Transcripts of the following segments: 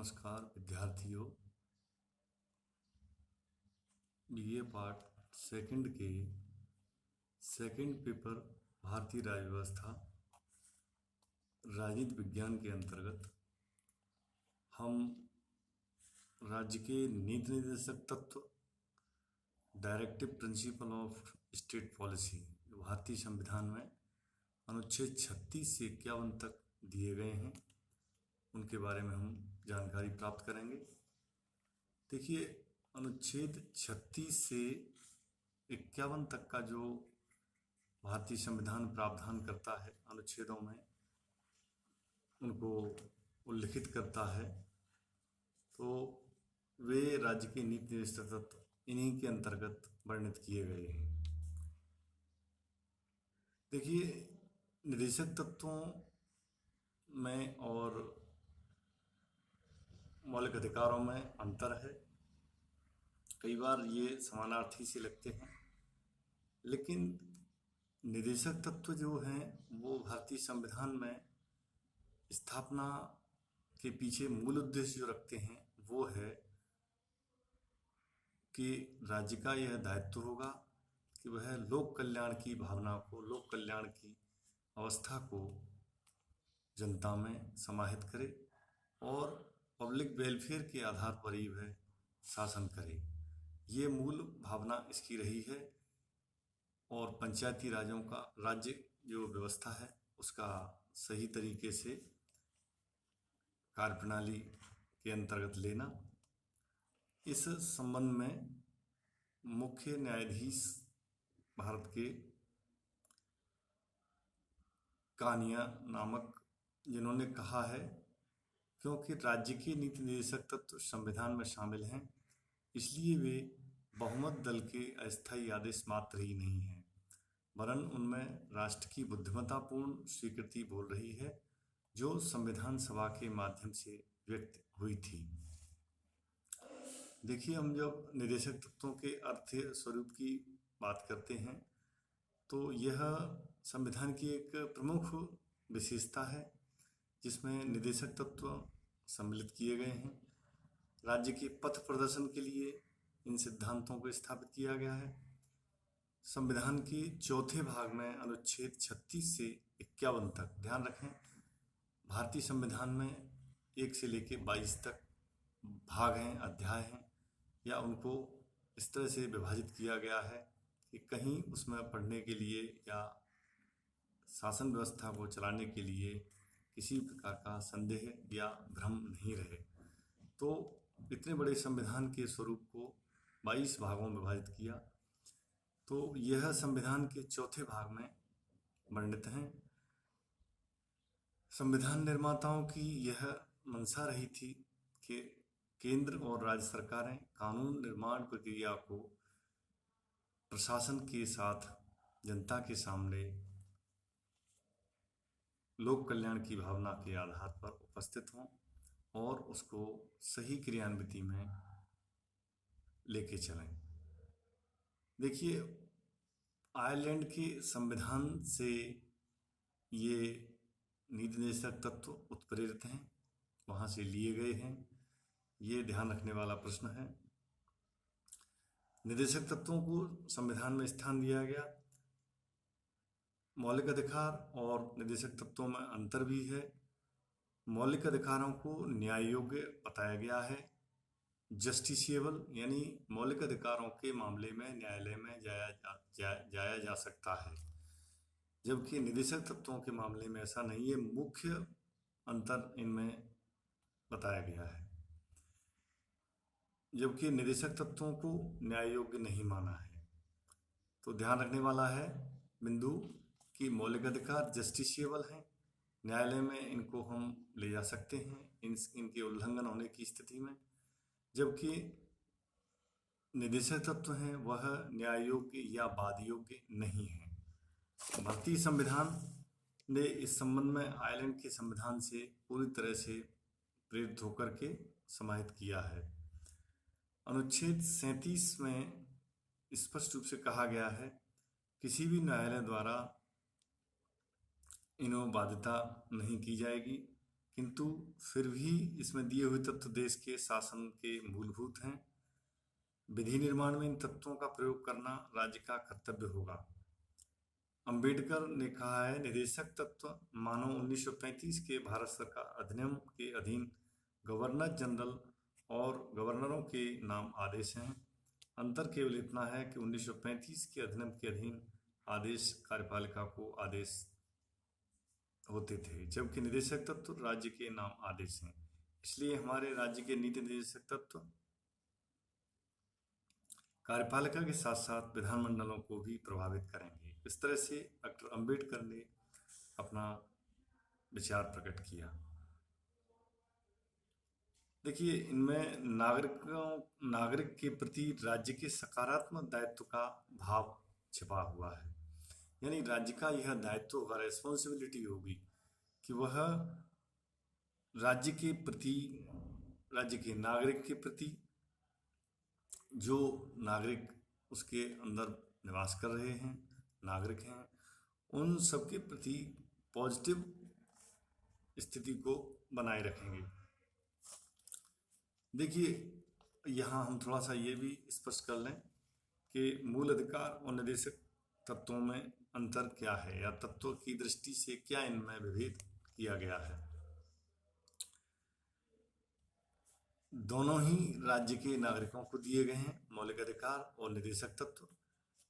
नमस्कार विद्यार्थियों। ये पार्ट सेकंड के सेकंड पेपर भारतीय राज्य व्यवस्था राजनीति विज्ञान के अंतर्गत हम राज्य के नीति निर्देशक तत्व directive principle of state policy भारतीय संविधान में अनुच्छेद 36 से 51 तक दिए गए हैं, उनके बारे में हम जानकारी प्राप्त करेंगे। देखिए, अनुच्छेद 36 से 51 तक का जो भारतीय संविधान प्रावधान करता है, अनुच्छेदों में उनको उल्लिखित करता है, तो वे राज्य के नीति निर्देशक तत्व इन्हीं के अंतर्गत वर्णित किए गए हैं। देखिए, निर्देशक तत्वों में और मौलिक अधिकारों में अंतर है। कई बार ये समानार्थी से लगते हैं, लेकिन निर्देशक तत्व जो हैं वो भारतीय संविधान में स्थापना के पीछे मूल उद्देश्य जो रखते हैं वो है कि राज्य का यह दायित्व होगा कि वह लोक कल्याण की भावना को, लोक कल्याण की अवस्था को जनता में समाहित करे और पब्लिक वेलफेयर के आधार पर ही वह शासन करे। ये मूल भावना इसकी रही है और पंचायती राजों का राज्य जो व्यवस्था है उसका सही तरीके से कार्यप्रणाली के अंतर्गत लेना। इस संबंध में मुख्य न्यायाधीश भारत के कानिया नामक जिन्होंने कहा है, क्योंकि राज्य के नीति निर्देशक तत्व संविधान में शामिल हैं, इसलिए वे बहुमत दल के अस्थायी आदेश मात्र ही नहीं हैं, वरन उनमें राष्ट्र की बुद्धिमत्तापूर्ण स्वीकृति बोल रही है जो संविधान सभा के माध्यम से व्यक्त हुई थी। देखिए, हम जब निर्देशक तत्वों के अर्थ स्वरूप की बात करते हैं तो यह संविधान की एक प्रमुख विशेषता है जिसमें निर्देशक तत्व सम्मिलित किए गए हैं। राज्य के पथ प्रदर्शन के लिए इन सिद्धांतों को स्थापित किया गया है। संविधान के चौथे भाग में अनुच्छेद 36 से 51 तक, ध्यान रखें, भारतीय संविधान में 1 से लेकर 22 तक भाग हैं, अध्याय हैं, या उनको इस तरह से विभाजित किया गया है कि कहीं उसमें पढ़ने के लिए या शासन व्यवस्था को चलाने के लिए किसी प्रकार का संदेह या भ्रम नहीं रहे। तो इतने बड़े संविधान के स्वरूप को 22 भागों में विभाजित किया, तो यह संविधान के चौथे भाग में वर्णित हैं। संविधान निर्माताओं की यह मंशा रही थी कि केंद्र और राज्य सरकारें कानून निर्माण प्रक्रिया को प्रशासन के साथ जनता के सामने लोक कल्याण की भावना के आधार पर उपस्थित हों और उसको सही क्रियान्विति में लेके चलें। देखिए, आयरलैंड के संविधान से ये नीति निर्देशक तत्व उत्प्रेरित हैं, वहाँ से लिए गए हैं, ये ध्यान रखने वाला प्रश्न है। निर्देशक तत्वों को संविधान में स्थान दिया गया। मौलिक अधिकार और निर्देशक तत्वों में अंतर भी है। मौलिक अधिकारों को न्याय योग्य बताया गया है, जस्टिसिएबल, यानी मौलिक अधिकारों के मामले में न्यायालय में जाया जा सकता है, जबकि निर्देशक तत्वों के मामले में ऐसा नहीं है। मुख्य अंतर इनमें बताया गया है, जबकि निर्देशक तत्वों को न्याय योग्य नहीं माना है। तो ध्यान रखने वाला है बिंदु कि मौलिक अधिकार जस्टिसिएबल हैं, न्यायालय में इनको हम ले जा सकते हैं इनके उल्लंघन होने की स्थिति में, जबकि निर्देशक तत्व हैं वह न्याय योग्य या वाद योग्य नहीं है। भारतीय संविधान ने इस संबंध में आयरलैंड के संविधान से पूरी तरह से प्रेरित होकर के समाहित किया है। अनुच्छेद 37 में स्पष्ट रूप से कहा गया है, किसी भी न्यायालय द्वारा इन्हों बाध्यता नहीं की जाएगी किंतु फिर भी इसमें दिए हुए तत्व देश के शासन के मूलभूत हैं। विधि निर्माण में इन तत्वों का प्रयोग करना राज्य का कर्तव्य होगा। अंबेडकर ने कहा है, निदेशक तत्व मानो 1935 के भारत सरकार अधिनियम के अधीन गवर्नर जनरल और गवर्नरों के नाम आदेश हैं। अंतर केवल इतना है कि 1935 के अधिनियम के अधीन आदेश कार्यपालिका को आदेश होते थे, जबकि निदेशक तत्व राज्य के नाम आदेश हैं। इसलिए हमारे राज्य के नीति निदेशक तत्व कार्यपालिका के साथ साथ विधानमंडलों को भी प्रभावित करेंगे। इस तरह से डॉक्टर अंबेडकर ने अपना विचार प्रकट किया। देखिए, इनमें नागरिक के प्रति राज्य के सकारात्मक दायित्व का भाव छिपा हुआ है। यानी राज्य का यह दायित्व होगा, रेस्पॉन्सिबिलिटी होगी कि वह राज्य के प्रति, राज्य के नागरिक के प्रति, जो नागरिक उसके अंदर निवास कर रहे हैं, नागरिक हैं, उन सबके प्रति पॉजिटिव स्थिति को बनाए रखेंगे। देखिए, यहाँ हम थोड़ा सा ये भी स्पष्ट कर लें कि मूल अधिकार और निदेशक तत्वों में अंतर क्या है, या तत्व की दृष्टि से क्या इनमें विभेद किया गया है। दोनों ही राज्य के नागरिकों को दिए गए हैं मौलिक अधिकार और निदेशक तत्व,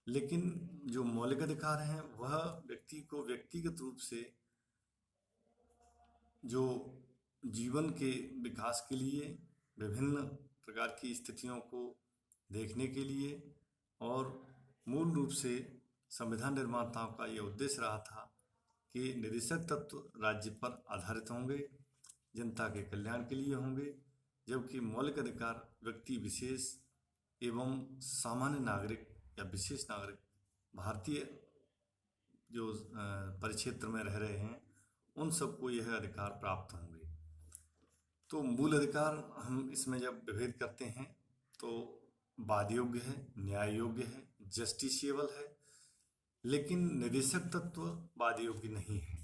लेकिन जो मौलिक अधिकार हैं वह व्यक्ति को व्यक्तिगत रूप से जो जीवन के विकास के लिए, विभिन्न प्रकार की स्थितियों को देखने के लिए, और मूल रूप से संविधान निर्माताओं का ये उद्देश्य रहा था कि निदेशक तत्व राज्य पर आधारित होंगे, जनता के कल्याण के लिए होंगे, जबकि मौलिक अधिकार व्यक्ति विशेष एवं सामान्य नागरिक या विशेष नागरिक, भारतीय जो परिक्षेत्र में रह रहे हैं, उन सबको यह अधिकार प्राप्त होंगे। तो मूल अधिकार हम इसमें जब विभेद करते हैं तो वाद योग्य है, न्याय योग्य है, जस्टिसिएबल है, लेकिन निदेशक तत्व वाद योग्य नहीं है।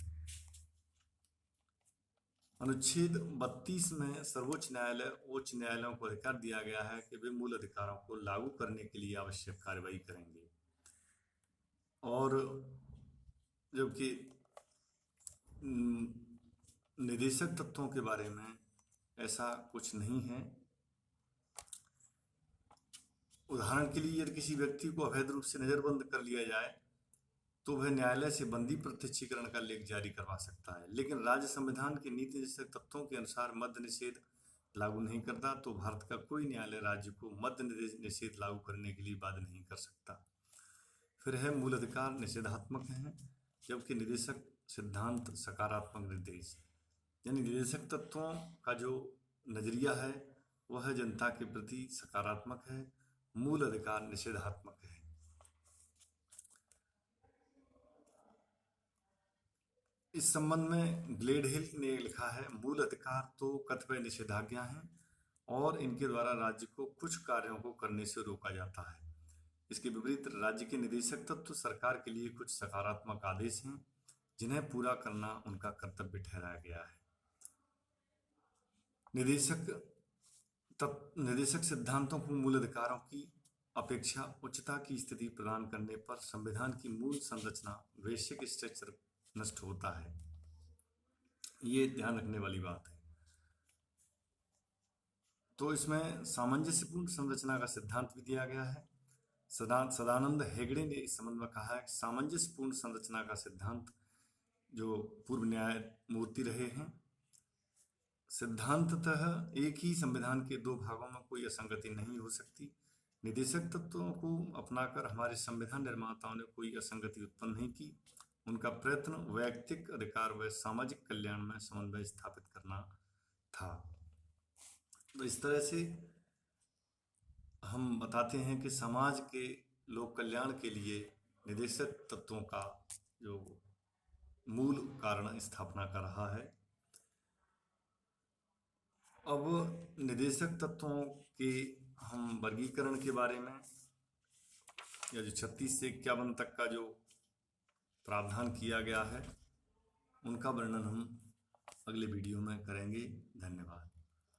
अनुच्छेद 32 में सर्वोच्च न्यायालय, उच्च न्यायालयों को अधिकार दिया गया है कि वे मूल अधिकारों को लागू करने के लिए आवश्यक कार्रवाई करेंगे, और जबकि निदेशक तत्वों के बारे में ऐसा कुछ नहीं है। उदाहरण के लिए, यदि किसी व्यक्ति को अवैध रूप से नजरबंद कर लिया जाए तो वह न्यायालय से बंदी प्रत्यक्षीकरण का लेख जारी करवा सकता है, लेकिन राज्य संविधान के नीति निदेशक तत्वों के अनुसार मद्य निषेध लागू नहीं करता, तो भारत का कोई न्यायालय राज्य को मद्य निषेध लागू करने के लिए बाध्य नहीं कर सकता। फिर है मूल अधिकार निषेधात्मक है, जबकि निदेशक सिद्धांत सकारात्मक निर्देश। यानी निदेशक तत्वों का जो नजरिया है वह जनता के प्रति सकारात्मक है, मूल अधिकार निषेधात्मक है। इस संबंध में ग्लेडहिल ने लिखा है, मूल अधिकार तो कतिपय निषेधाज्ञा हैं और इनके द्वारा राज्य को कुछ कार्यों को करने से रोका जाता है। इसके विपरीत राज्य के निदेशक तत्व सरकार के लिए कुछ सकारात्मक आदेश हैं जिन्हें पूरा करना उनका कर्तव्य ठहराया गया है। निदेशक सिद्धांतों को मूल अधिकारों की अपेक्षा उच्चता की स्थिति प्रदान करने पर संविधान की मूल संरचना, बेसिक स्ट्रक्चर नष्ट होता है। ये ध्यान रखने वाली बात है। तो इसमें सामंजस्यपूर्ण संरचना का सिद्धांत भी दिया गया है। सदानंद हेगड़े ने इस संबंध में कहा है कि सामंजस्यपूर्ण संरचना का सिद्धांत जो पूर्व न्यायमूर्ति रहे हैं, सिद्धांततः एक ही संविधान के दो भागों में कोई असंगति नहीं हो सकती। निदेशक तत्वों को अपनाकर हमारे संविधान निर्माताओं ने कोई असंगति उत्पन्न नहीं की। उनका प्रयत्न वैयक्तिक अधिकार व सामाजिक कल्याण में समन्वय स्थापित करना था। तो इस तरह से हम बताते हैं कि समाज के लोक कल्याण के लिए निदेशक तत्वों का जो मूल कारण स्थापना कर रहा है। अब निदेशक तत्वों के हम वर्गीकरण के बारे में, या जो 36 से 51 तक का जो प्रावधान किया गया है, उनका वर्णन हम अगले वीडियो में करेंगे। धन्यवाद।